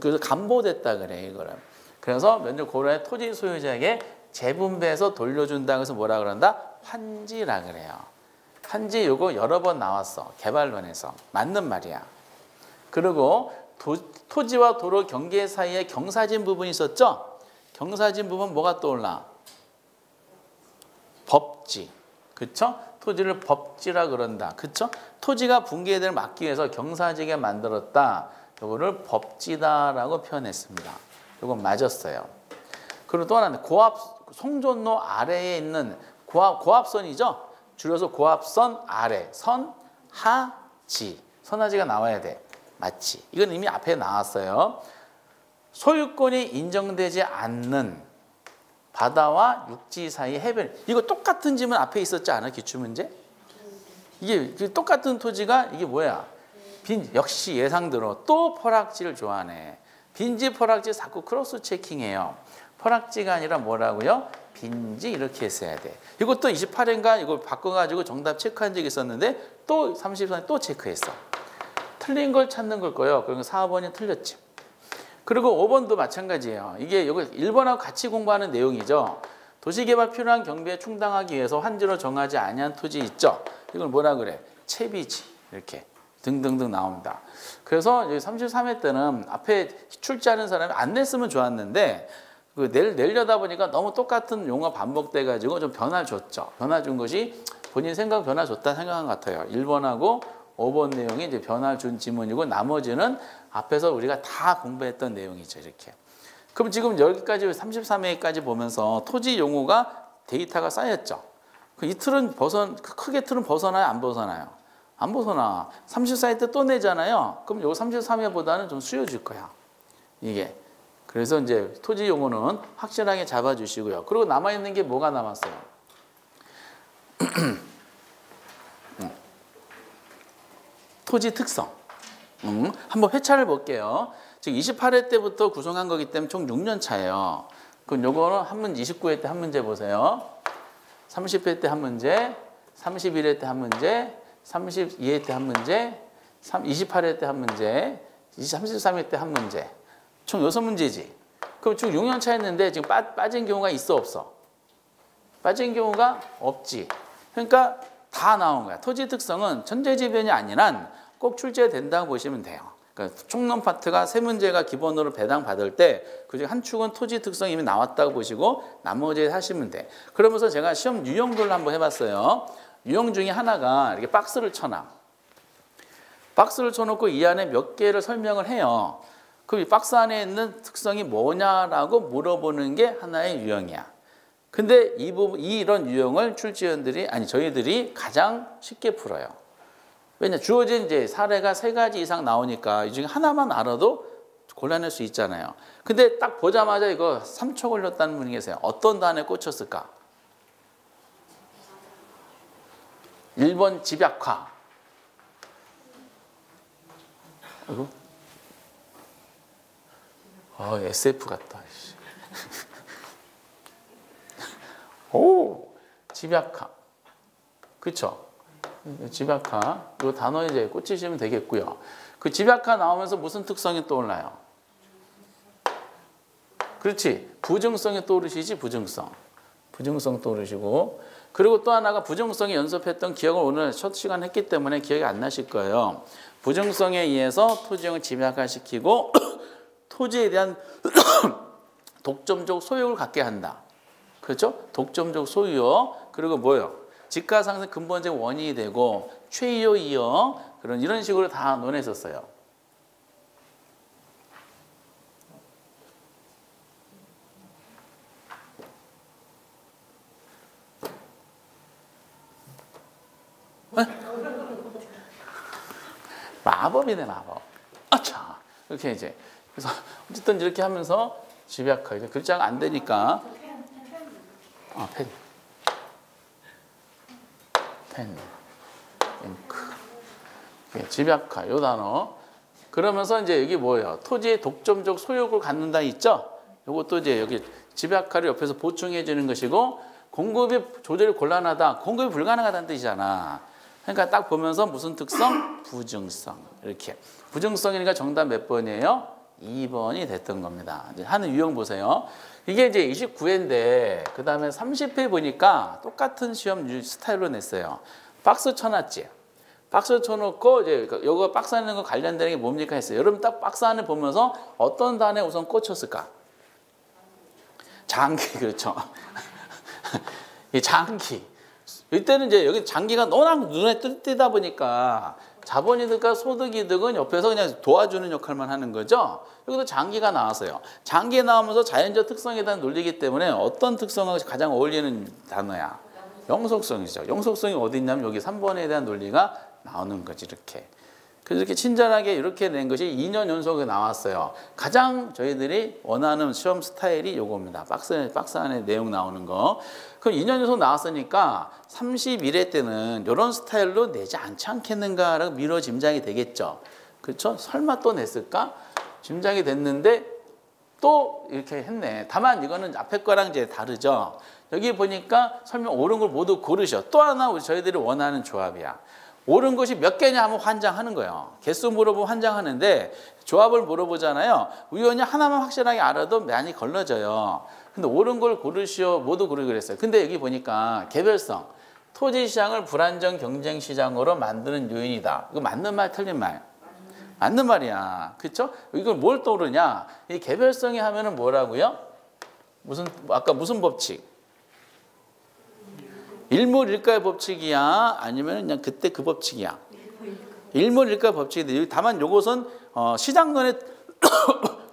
그래서 감보됐다 그래 이거를. 그래서 면적 고려해 토지 소유자에게 재분배해서 돌려준다. 그래서 뭐라 그런다? 환지라 그래요. 환지 요거 여러 번 나왔어. 개발론에서. 맞는 말이야. 그리고 토지와 도로 경계 사이에 경사진 부분이 있었죠? 경사진 부분 뭐가 떠올라? 법지. 그쵸? 토지를 법지라 그런다. 그쵸? 토지가 붕괴를 막기 위해서 경사지게 만들었다. 요거를 법지다라고 표현했습니다. 요건 맞았어요. 그리고 또 하나는 송전로 아래에 있는 고압선이죠? 줄여서 고압선 아래, 선하지. 선하지가 나와야 돼. 맞지? 이건 이미 앞에 나왔어요. 소유권이 인정되지 않는 바다와 육지 사이 해변. 이거 똑같은 질문 앞에 있었지 않아? 기출문제? 이게 똑같은 토지가 이게 뭐야? 역시 예상대로 또 포락지를 좋아하네. 빈지 포락지 자꾸 크로스 체킹해요. 포락지가 아니라 뭐라고요? 빈지 이렇게 했어야 돼. 이것도 28회인가 이거 바꿔가지고 정답 체크한 적이 있었는데 또 34회 또 체크했어. 틀린 걸 찾는 걸 거예요. 그러니까 4번이 틀렸지. 그리고 5번도 마찬가지예요. 이게 여기 1번하고 같이 공부하는 내용이죠. 도시개발 필요한 경비에 충당하기 위해서 환지로 정하지 아니한 토지 있죠. 이걸 뭐라 그래? 채비지. 이렇게 등등등 나옵니다. 그래서 33회 때는 앞에 출제하는 사람이 안 냈으면 좋았는데 내려다 보니까 너무 똑같은 용어가 반복돼가지고 좀 변화 줬죠. 변화 준 것이 본인 생각 변화 줬다 생각한 것 같아요. 1번하고 5번 내용이 이제 변화 준 지문이고 나머지는 앞에서 우리가 다 공부했던 내용이죠. 이렇게. 그럼 지금 여기까지 33회까지 보면서 토지 용어가 데이터가 쌓였죠. 이 틀은 크게 틀은 벗어나요? 안 벗어나요? 안 벗어나. 34회 때 또 내잖아요. 그럼 요 33회보다는 좀 수요질 거야. 이게. 그래서 이제 토지 용어는 확실하게 잡아주시고요. 그리고 남아있는 게 뭐가 남았어요? 토지 특성. 한번 회차를 볼게요. 지금 28회 때부터 구성한 거기 때문에 총 6년 차예요. 그럼 요거는 한 문제, 29회 때 한 문제 보세요. 30회 때 한 문제, 31회 때 한 문제, 32회 때 한 문제, 28회 때 한 문제, 33회 때 한 문제. 총 6문제지. 그럼 쭉 6년 차였는데 지금 빠진 경우가 있어 없어? 빠진 경우가 없지. 그러니까 다 나온 거야. 토지 특성은 천재지변이 아니란 꼭 출제된다고 보시면 돼요. 그러니까 총론 파트가 세 문제가 기본으로 배당 받을 때 그중 한 축은 토지 특성이 이미 나왔다고 보시고 나머지 하시면 돼. 그러면서 제가 시험 유형들을 한번 해봤어요. 유형 중에 하나가 이렇게 박스를 쳐놔. 박스를 쳐놓고 이 안에 몇 개를 설명을 해요. 그럼 이 박스 안에 있는 특성이 뭐냐라고 물어보는 게 하나의 유형이야. 근데 이런 유형을 출제위원들이 저희들이 가장 쉽게 풀어요. 왜냐 주어진 이제 사례가 3가지 이상 나오니까 이 중에 하나만 알아도 골라낼 수 있잖아요. 근데 딱 보자마자 이거 3초 걸렸다는 분이 계세요. 어떤 단어에 꽂혔을까? 1번 집약화. 아이고. SF 같다. 오, 집약화. 그쵸? 집약화. 이 단어에 이제 꽂히시면 되겠고요. 그 집약화 나오면서 무슨 특성이 떠올라요? 그렇지. 부증성이 떠오르시지, 부증성. 부증성 떠오르시고. 그리고 또 하나가 부증성이 연습했던 기억을 오늘 첫 시간 했기 때문에 기억이 안 나실 거예요. 부증성에 의해서 토지형을 집약화시키고 토지에 대한 독점적 소유를 갖게 한다. 그렇죠? 독점적 소유요. 그리고 뭐요? 집가상승 근본적 원인이 되고 최이요, 이요. 이런 식으로 다 논했었어요. 마법이네, 마법. 아차. 이렇게 이제. 그래서 어쨌든 이렇게 하면서 집약화. 글자가 안 되니까. 펜, 잉크, 집약화, 요 단어. 그러면서 이제 여기 뭐예요? 토지의 독점적 소유를 갖는다 있죠? 요것도 이제 여기 집약화를 옆에서 보충해 주는 것이고, 공급이 조절이 곤란하다, 공급이 불가능하다는 뜻이잖아. 그러니까 딱 보면서 무슨 특성? 부증성. 이렇게. 부증성이니까 정답 몇 번이에요? 2번이 됐던 겁니다. 이제 하는 유형 보세요. 이게 이제 29회인데 그 다음에 30회 보니까 똑같은 시험 스타일로 냈어요. 박스 쳐놨지. 박스 쳐놓고 이제 요거 박스 안에 있는 거 관련되는 게 뭡니까 했어요. 여러분 딱 박스 안을 보면서 어떤 단어에 우선 꽂혔을까? 장기. 그렇죠. 이 장기. 이때는 이제 여기 장기가 워낙 눈에 띄다 보니까 자본이득과 소득이득은 옆에서 그냥 도와주는 역할만 하는 거죠. 여기도 장기가 나왔어요. 장기에 나오면서 자연적 특성에 대한 논리이기 때문에 어떤 특성하고 가장 어울리는 단어야? 영속성이죠. 영속성이 어디 있냐면 여기 3번에 대한 논리가 나오는 거지, 이렇게. 그래서 이렇게 친절하게 이렇게 낸 것이 2년 연속에 나왔어요. 가장 저희들이 원하는 시험 스타일이 요겁니다. 박스 안에 내용 나오는 거. 그럼 2년 연속 나왔으니까 31회 때는 이런 스타일로 내지 않지 않겠는가라고 미뤄 짐작이 되겠죠. 그렇죠? 설마 또 냈을까? 짐작이 됐는데 또 이렇게 했네. 다만 이거는 앞에 거랑 이제 다르죠. 여기 보니까 설명 옳은 걸 모두 고르셔. 또 하나 저희들이 원하는 조합이야. 옳은 것이 몇 개냐 하면 환장하는 거예요. 개수 물어보면 환장하는데 조합을 물어보잖아요. 우연히 하나만 확실하게 알아도 많이 걸러져요. 근데 옳은 걸 고르시오. 모두 고르기 그랬어요. 근데 여기 보니까 개별성. 토지시장을 불안정 경쟁시장으로 만드는 요인이다. 이거 맞는 말 틀린 말? 맞는 말이야. 그렇죠? 이걸 뭘 떠오르냐? 이 개별성이 하면은 뭐라고요? 아까 무슨 법칙? 일물일가의 법칙이야? 아니면 그냥 그때 그 법칙이야? 일물일가의 법칙인데 다만 이것은 시장론에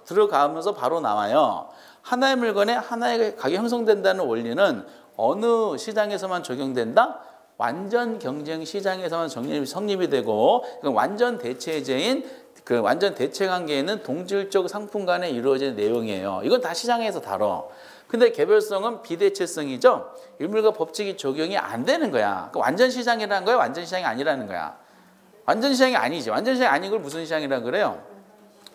들어가면서 바로 나와요. 하나의 물건에 하나의 가격이 형성된다는 원리는 어느 시장에서만 적용된다? 완전 경쟁 시장에서만 성립이 되고 완전 대체제인 그 완전 대체 관계에는 동질적 상품 간에 이루어지는 내용이에요. 이건 다 시장에서 다뤄. 근데 개별성은 비대체성이죠. 일물과 법칙이 적용이 안 되는 거야. 그러니까 완전 시장이라는 거야? 완전 시장이 아니라는 거야? 완전 시장이 아니지. 완전 시장이 아닌 걸 무슨 시장이라고 그래요?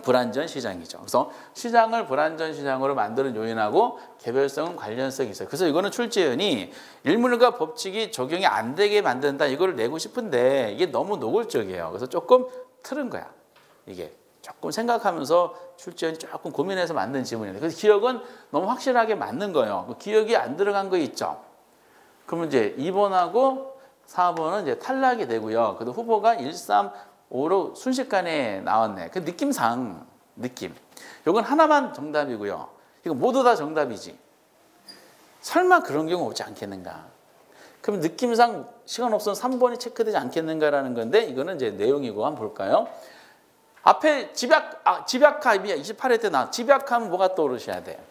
불완전 시장이죠. 그래서 시장을 불완전 시장으로 만드는 요인하고 개별성은 관련성이 있어요. 그래서 이거는 출제위원이 일물과 법칙이 적용이 안 되게 만든다 이걸 내고 싶은데 이게 너무 노골적이에요. 그래서 조금 틀은 거야. 이게 조금 생각하면서 출제위원이 조금 고민해서 만든 지문인데 그래서 기억은 너무 확실하게 맞는 거예요. 기억이 안 들어간 거 있죠. 그러면 이제 2번하고 4번은 이제 탈락이 되고요. 그래도 후보가 1, 3, 5로 순식간에 나왔네. 그 느낌상, 느낌. 요건 하나만 정답이고요. 이거 모두 다 정답이지. 설마 그런 경우 없지 않겠는가? 그럼 느낌상 시간 없으면 3번이 체크되지 않겠는가라는 건데 이거는 이제 내용이고 한번 볼까요? 앞에 집약하 28회 때 나왔 집약하면 뭐가 떠오르셔야 돼?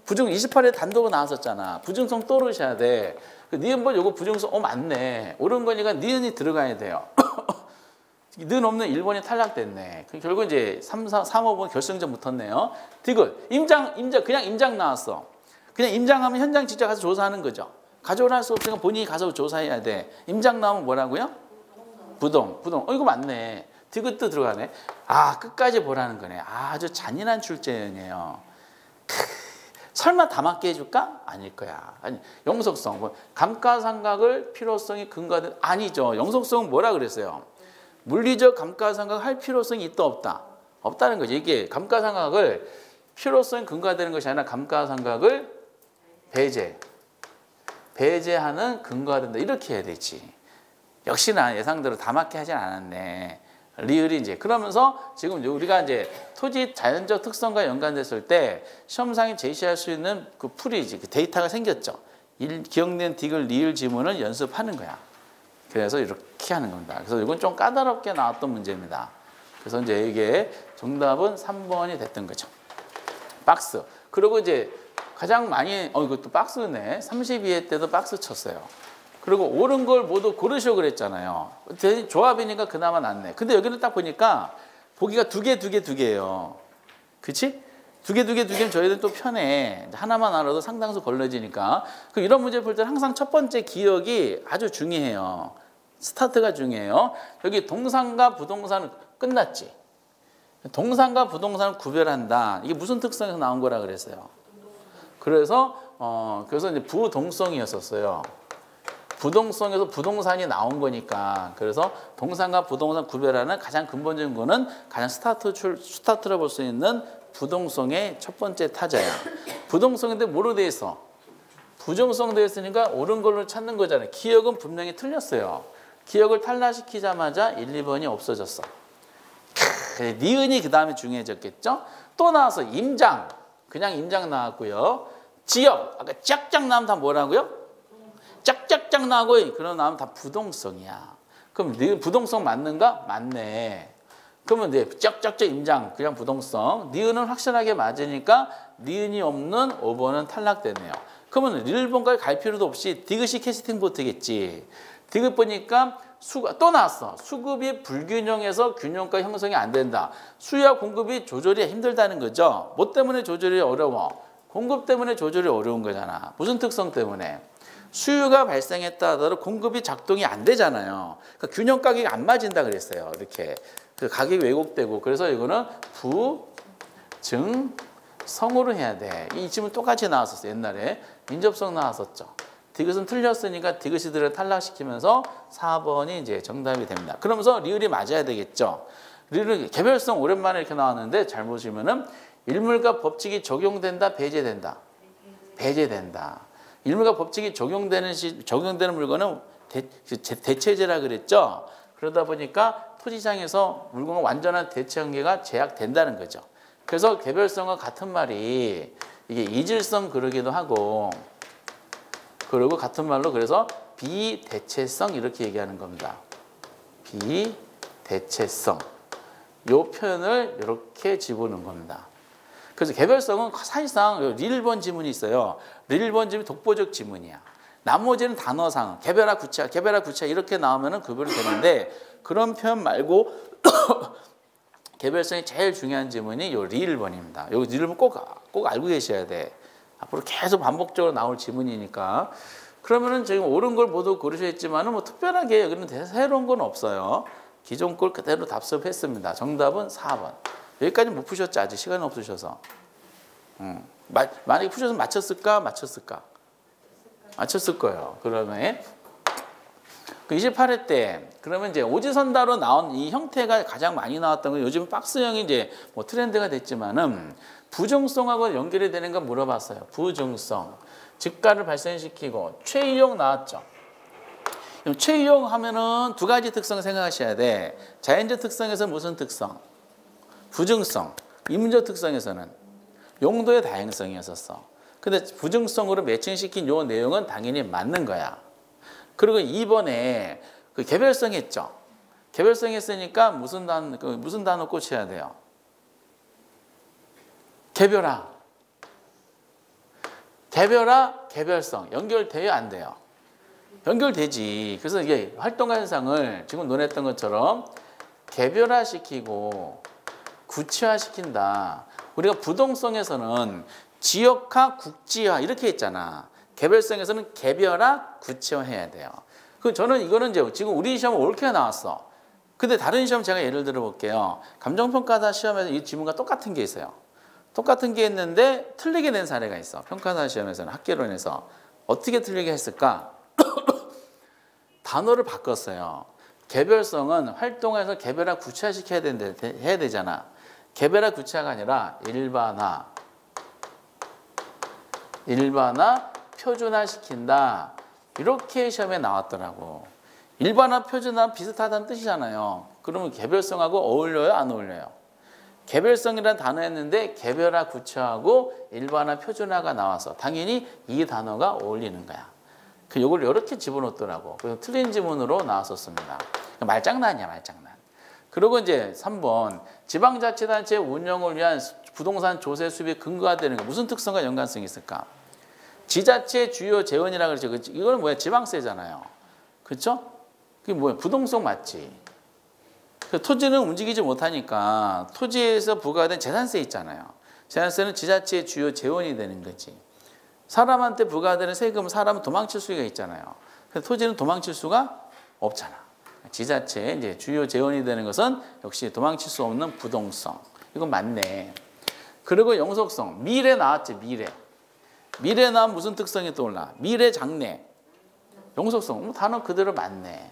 부중 28회 단독으로 나왔었잖아. 부중성 떠오르셔야 돼. 니은번 요거 부중성 맞네. 옳은 거니까 니은이 들어가야 돼요. 는 없는 1번이 탈락됐네. 결국 이제 3, 5번 결승점 붙었네요. 디귿 임장 그냥 임장 나왔어. 그냥 임장하면 현장 직접 가서 조사하는 거죠. 가져오라 할 수 없으니까 본인이 가서 조사해야 돼. 임장 나오면 뭐라고요? 부동. 이거 맞네. 디귿도 들어가네. 아, 끝까지 보라는 거네. 아주 잔인한 출제형이에요. 설마 다 맞게 해줄까? 아닐 거야. 아니, 영속성. 뭐, 감가상각을 필요성이 근거하든 아니죠. 영속성은 뭐라 그랬어요? 물리적 감가상각 할 필요성이 있다 없다? 없다는 거죠. 이게 감가상각을 필요성이 근거되는 것이 아니라 감가상각을 배제하는 근거가 된다. 이렇게 해야 되지. 역시나 예상대로 다 맞게 하진 않았네. 리을이 이제 그러면서 지금 우리가 이제 토지 자연적 특성과 연관됐을 때 시험상에 제시할 수 있는 그 풀이지, 그 데이터가 생겼죠. 기억된 디귿 리을 지문을 연습하는 거야. 그래서 이렇게 하는 겁니다. 그래서 이건 좀 까다롭게 나왔던 문제입니다. 그래서 이제 이게 정답은 3번이 됐던 거죠. 박스. 그리고 이제 가장 많이 이것도 박스네. 32회 때도 박스 쳤어요. 그리고 옳은 걸 모두 고르시오 그랬잖아요. 조합이니까 그나마 낫네. 근데 여기는 딱 보니까 보기가 두 개예요. 그치? 두 개면 저희들은 또 편해. 하나만 알아도 상당수 걸러지니까. 그럼 이런 문제 풀 때는 항상 첫 번째 기억이 아주 중요해요. 스타트가 중요해요. 여기 동산과 부동산은 끝났지. 동산과 부동산을 구별한다. 이게 무슨 특성에서 나온 거라 그랬어요? 그래서 이제 부동성이었었어요. 부동성에서 부동산이 나온 거니까. 그래서 동산과 부동산 구별하는 가장 근본적인 거는 가장 스타트로 볼 수 있는 부동성의 첫 번째 타자야. 부동성인데 뭐로 돼 있어? 부정성 되어 있으니까 옳은 걸로 찾는 거잖아요. 기억은 분명히 틀렸어요. 기억을 탈락시키자마자 1, 2번이 없어졌어. 니은이 그 다음에 중요해졌겠죠? 또 나와서 임장. 그냥 임장 나왔고요. 지역. 아까 짝짝 나오면 다 뭐라고요? 짝짝짝 나고 그런 나오면 다 부동성이야. 그럼 네 부동성 맞는가? 맞네. 그러면 네 짝짝짝 임장 그냥 부동성. 니은은 확실하게 맞으니까 니은이 없는 5번은 탈락되네요. 그러면 1번까지 갈 필요도 없이 디귿이 캐스팅 보트겠지. 디귿 보니까 또 나왔어. 수급이 불균형해서 균형가 형성이 안 된다. 수요와 공급이 조절이 힘들다는 거죠. 뭐 때문에 조절이 어려워? 공급 때문에 조절이 어려운 거잖아. 무슨 특성 때문에? 수요가 발생했다 하더라도 공급이 작동이 안 되잖아요. 그러니까 균형 가격이 안 맞은다 그랬어요. 이렇게 그 가격이 왜곡되고. 그래서 이거는 부증성으로 해야 돼. 이 질문 똑같이 나왔었어요. 옛날에 민접성 나왔었죠. 디귿은 틀렸으니까 디귿이 들을 탈락시키면서 4번이 이제 정답이 됩니다. 그러면서 리을이 맞아야 되겠죠. 리을은 개별성 오랜만에 이렇게 나왔는데 잘 보시면은 일물과 법칙이 적용된다, 배제된다. 배제된다. 일물과 법칙이 적용되는 물건은 대체제라 그랬죠. 그러다 보니까 토지장에서 물건과 완전한 대체 관계가 제약된다는 거죠. 그래서 개별성과 같은 말이 이게 이질성 그러기도 하고, 그리고 같은 말로 그래서 비대체성 이렇게 얘기하는 겁니다. 비대체성. 요 표현을 이렇게 집어넣은 겁니다. 그래서 개별성은 사실상 릴1번 지문이 있어요. 릴1번 지문이 독보적 지문이야. 나머지는 단어상 개별화 구체화 이렇게 나오면 구별이 되는데 그런 표현 말고 개별성이 제일 중요한 지문이 요 릴1번입니다. 요 릴1번 꼭 알고 계셔야 돼. 앞으로 계속 반복적으로 나올 지문이니까. 그러면은 지금 옳은 걸 모두 고르셨지만은 뭐 특별하게 여기는 새로운 건 없어요. 기존 걸 그대로 답습했습니다. 정답은 4번. 여기까지 못 푸셨죠? 아직 시간이 없으셔서. 만약에 푸셔서 맞췄을까? 맞췄을 거예요. 그러면 28회 때 그러면 이제 오지선다로 나온 이 형태가 가장 많이 나왔던 건 요즘 박스형이 이제 뭐 트렌드가 됐지만은 부정성하고 연결이 되는 건 물어봤어요. 부정성. 즉가를 발생시키고 최이용 나왔죠. 최이용 하면은 두 가지 특성 생각하셔야 돼. 자연적 특성에서 무슨 특성? 부증성. 인문적 특성에서는 용도의 다양성이었었어. 근데 부증성으로 매칭시킨 요 내용은 당연히 맞는 거야. 그리고 2번에 그 개별성 했죠. 개별성 했으니까 무슨 단어 꽂혀야 돼요? 개별화. 개별화, 개별성. 연결돼요, 안 돼요? 연결되지. 그래서 이게 활동가 현상을 지금 논했던 것처럼 개별화시키고 구체화시킨다. 우리가 부동성에서는 지역화, 국지화 이렇게 했잖아. 개별성에서는 개별화, 구체화해야 돼요. 그 저는 이거는 이제 지금 우리 시험 옳게가 나왔어. 근데 다른 시험 제가 예를 들어 볼게요. 감정평가사 시험에서 이 지문과 똑같은 게 있어요. 똑같은 게 있는데 틀리게 낸 사례가 있어. 평가사 시험에서는 학계론에서 어떻게 틀리게 했을까? 단어를 바꿨어요. 개별성은 활동에서 개별화 구체화시켜야 해야 되잖아. 개별화 구체화가 아니라 일반화 표준화시킨다. 이렇게 시험에 나왔더라고. 일반화 표준화 비슷하다는 뜻이잖아요. 그러면 개별성하고 어울려요, 안 어울려요? 개별성이라는 단어였는데 개별화 구체화하고 일반화 표준화가 나와서 당연히 이 단어가 어울리는 거야. 요걸 이렇게 집어넣더라고. 그래서 틀린 지문으로 나왔었습니다. 말장난이야, 말장난. 그리고 이제 3번 지방자치단체 운영을 위한 부동산 조세 수입의 근거가 되는 거 무슨 특성과 연관성이 있을까? 지자체 주요 재원이라고 그러죠. 이거는 뭐야? 지방세잖아요. 그렇죠? 그게 뭐야? 부동성 맞지? 토지는 움직이지 못하니까 토지에서 부과된 재산세 있잖아요. 재산세는 지자체의 주요 재원이 되는 거지. 사람한테 부과되는 세금은 사람은 도망칠 수가 있잖아요. 그래서 토지는 도망칠 수가 없잖아. 지자체의 이제 주요 재원이 되는 것은 역시 도망칠 수 없는 부동성. 이건 맞네. 그리고 영속성. 미래 나왔지, 미래. 미래 나오면 무슨 특성이 떠올라? 미래 장래. 영속성. 단어 그대로 맞네.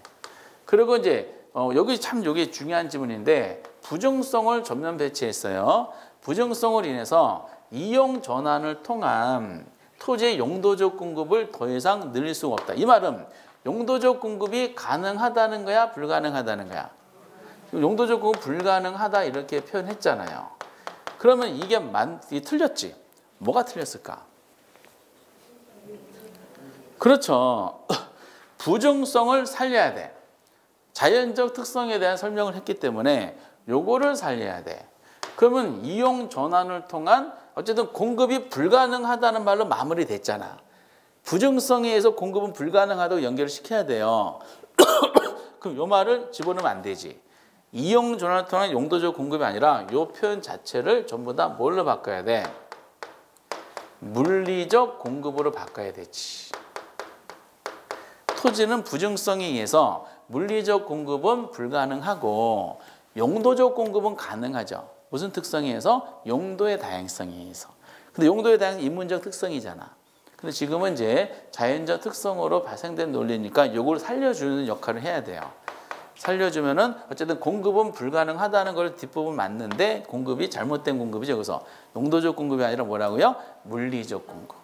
그리고 이제 여기 참 이게 중요한 지문인데 부정성을 전면 배치했어요. 부정성을 인해서 이용 전환을 통한 토지의 용도적 공급을 더 이상 늘릴 수가 없다. 이 말은 용도적 공급이 가능하다는 거야, 불가능하다는 거야? 용도적 공급 불가능하다 이렇게 표현했잖아요. 그러면 이게 틀렸지? 뭐가 틀렸을까? 그렇죠. 부정성을 살려야 돼. 자연적 특성에 대한 설명을 했기 때문에 요거를 살려야 돼. 그러면 이용 전환을 통한 어쨌든 공급이 불가능하다는 말로 마무리됐잖아. 부정성에 의해서 공급은 불가능하다고 연결을 시켜야 돼요. 그럼 요 말을 집어넣으면 안 되지. 이용 전환을 통한 용도적 공급이 아니라 요 표현 자체를 전부 다 뭘로 바꿔야 돼? 물리적 공급으로 바꿔야 되지. 토지는 부정성에 의해서 물리적 공급은 불가능하고 용도적 공급은 가능하죠. 무슨 특성에 의해서? 용도의 다양성에 의해서. 근데 용도의 다양성은 인문적 특성이잖아. 근데 지금은 이제 자연적 특성으로 발생된 논리니까 이걸 살려주는 역할을 해야 돼요. 살려주면은 어쨌든 공급은 불가능하다는 걸 뒷부분 맞는데 공급이 잘못된 공급이죠. 그래서 용도적 공급이 아니라 뭐라고요? 물리적 공급.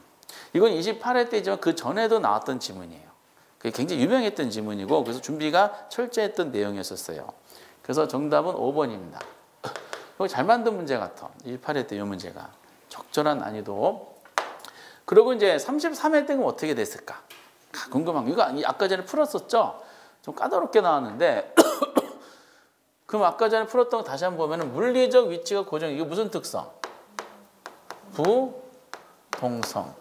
이건 28회 때지만 그 전에도 나왔던 지문이에요. 그게 굉장히 유명했던 지문이고 그래서 준비가 철저했던 내용이었어요. 그래서 정답은 5번입니다. 이거 잘 만든 문제 같아. 28회 때 이 문제가. 적절한 난이도. 그리고 이제 33회 때는 어떻게 됐을까? 궁금한 거. 이거 아까 전에 풀었었죠? 좀 까다롭게 나왔는데 그럼 아까 전에 풀었던 거 다시 한번 보면 물리적 위치가 고정. 이게 무슨 특성? 부동성.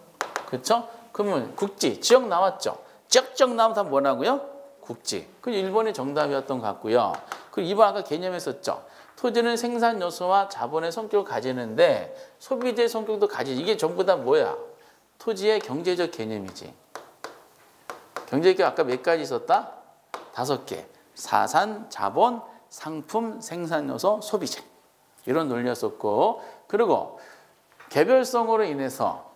그렇죠? 그러면 국지, 지역 나왔죠? 지역 나오면 다 뭐라고요? 국지. 그 1번이 정답이었던 것 같고요. 그 2번 아까 개념했었죠? 토지는 생산 요소와 자본의 성격을 가지는데 소비재의 성격도 가지지. 이게 전부 다 뭐야? 토지의 경제적 개념이지. 경제적 개념 아까 몇 가지 있었다? 5개. 사산, 자본, 상품, 생산 요소, 소비재. 이런 논리였었고 그리고 개별성으로 인해서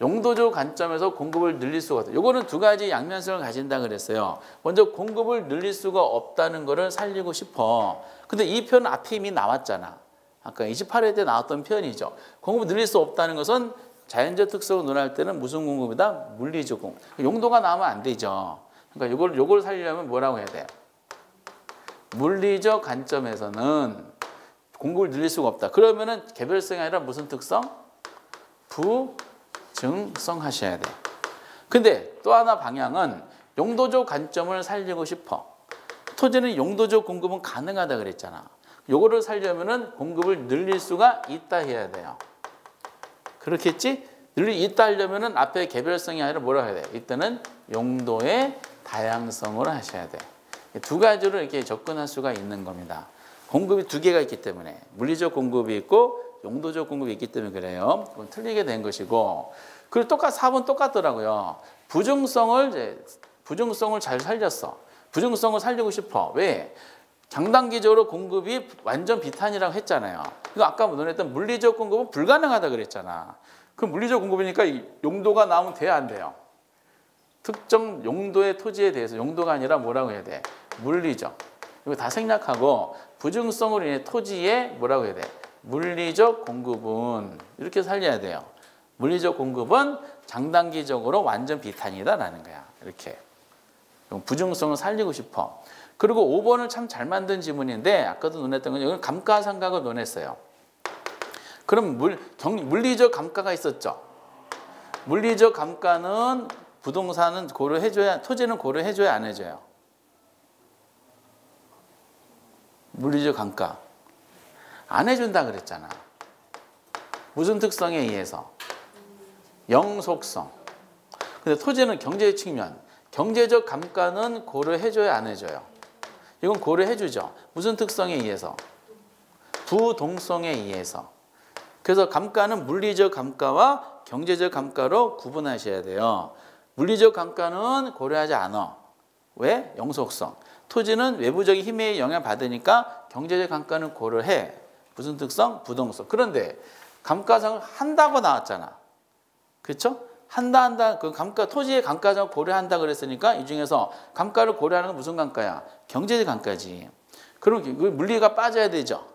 용도적 관점에서 공급을 늘릴 수가 없다. 요거는 두 가지 양면성을 가진다 그랬어요. 먼저 공급을 늘릴 수가 없다는 거를 살리고 싶어. 근데 이 표현 앞에 이미 나왔잖아. 아까 28회 때 나왔던 표현이죠. 공급을 늘릴 수 없다는 것은 자연적 특성을 논할 때는 무슨 공급이다? 물리적 공급. 용도가 나오면 안 되죠. 그러니까 요걸 살리려면 뭐라고 해야 돼요? 물리적 관점에서는 공급을 늘릴 수가 없다. 그러면은 개별성이 아니라 무슨 특성? 부증성 하셔야 돼요. 근데 또 하나 방향은 용도적 관점을 살리고 싶어. 토지는 용도적 공급은 가능하다 그랬잖아. 요거를 살려면은 공급을 늘릴 수가 있다 해야 돼요. 그렇겠지? 있다 하려면은 앞에 개별성이 아니라 뭐라 해야 돼? 이때는 용도의 다양성으로 하셔야 돼. 두 가지로 이렇게 접근할 수가 있는 겁니다. 공급이 두 개가 있기 때문에 물리적 공급이 있고 용도적 공급이 있기 때문에 그래요. 그건 틀리게 된 것이고. 그리고 4번 똑같더라고요. 부증성을 잘 살렸어. 부증성을 살리고 싶어. 왜? 장단기적으로 공급이 완전 비탄이라고 했잖아요. 이거 아까 논했던 물리적 공급은 불가능하다 그랬잖아. 그럼 물리적 공급이니까 용도가 나오면 돼야 안 돼요? 특정 용도의 토지에 대해서 용도가 아니라 뭐라고 해야 돼? 물리적. 이거 다 생략하고 부증성으로 인해 토지에 뭐라고 해야 돼? 물리적 공급은 이렇게 살려야 돼요. 물리적 공급은 장단기적으로 완전 비탄이다라는 거야. 이렇게. 부증성을 살리고 싶어. 그리고 5번을 참 잘 만든 지문인데 아까도 논했던 건 이건 감가상각을 논했어요. 그럼 물리적 감가가 있었죠. 물리적 감가는 부동산은 고려해줘야, 토지는 고려해줘야 안 해줘요. 물리적 감가 안 해준다 그랬잖아. 무슨 특성에 의해서? 영속성. 근데 토지는 경제적 측면, 경제적 감가는 고려해줘야 안 해줘요? 이건 고려해주죠. 무슨 특성에 의해서? 부동성에 의해서. 그래서 감가는 물리적 감가와 경제적 감가로 구분하셔야 돼요. 물리적 감가는 고려하지 않아. 왜? 영속성. 토지는 외부적인 힘에 영향받으니까 경제적 감가는 고려해. 무슨 특성? 부동성. 그런데 감가상을 한다고 나왔잖아. 그렇죠? 한다. 그 감가, 토지의 감가상을 고려한다 그랬으니까 이 중에서 감가를 고려하는 건 무슨 감가야? 경제적 감가지. 그럼 물리가 빠져야 되죠.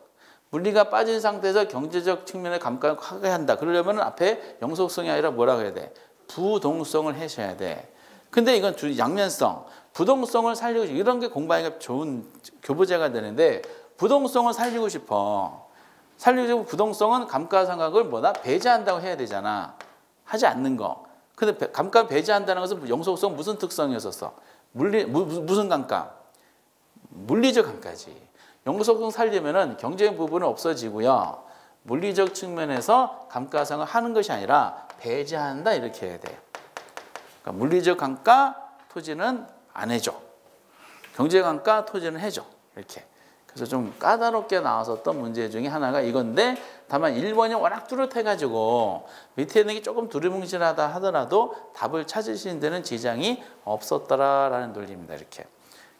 물리가 빠진 상태에서 경제적 측면의 감가를 하게한다. 그러려면 앞에 영속성이 아니라 뭐라고 해야 돼? 부동성을 하셔야 돼. 근데 이건 양면성. 부동성을 살리고 싶어. 이런 게 공부하기가 좋은 교보제가 되는데 부동성을 살리고 싶어. 살리고 싶고 부동성은 감가상각을 배제한다고 해야 되잖아. 하지 않는 거. 근데 감가 배제한다는 것은 영속성 무슨 특성이었었어? 무슨 감가? 물리적 감가지. 영속성 살리면은 경제적 부분은 없어지고요. 물리적 측면에서 감가상을 하는 것이 아니라 배제한다 이렇게 해야 돼요. 그러니까 물리적 감가 토지는 안 해줘. 경제적 감가 토지는 해줘. 이렇게. 그래서 좀 까다롭게 나왔었던 문제 중에 하나가 이건데 다만 1번이 워낙 뚜렷해가지고 밑에 있는 게 조금 두리뭉실하다 하더라도 답을 찾으시는 데는 지장이 없었더라라는 논리입니다. 이렇게.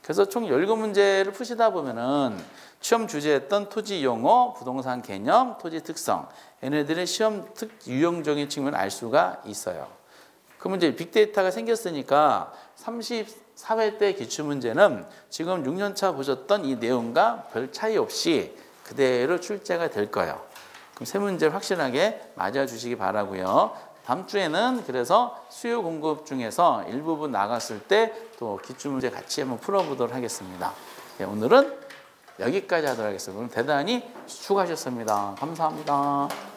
그래서 총 17문제를 푸시다 보면은 시험 주제했던 토지 용어, 부동산 개념, 토지 특성 얘네들의 시험 유형적인 측면을 알 수가 있어요. 그러면 이제 빅데이터가 생겼으니까 34회 때 기출문제는 지금 6년차 보셨던 이 내용과 별 차이 없이 그대로 출제가 될 거예요. 그럼 세 문제 확실하게 맞아주시기 바라고요. 다음 주에는 그래서 수요 공급 중에서 일부분 나갔을 때 또 기출문제 같이 한번 풀어보도록 하겠습니다. 네, 오늘은 여기까지 하도록 하겠습니다. 오늘 대단히 수고하셨습니다. 감사합니다.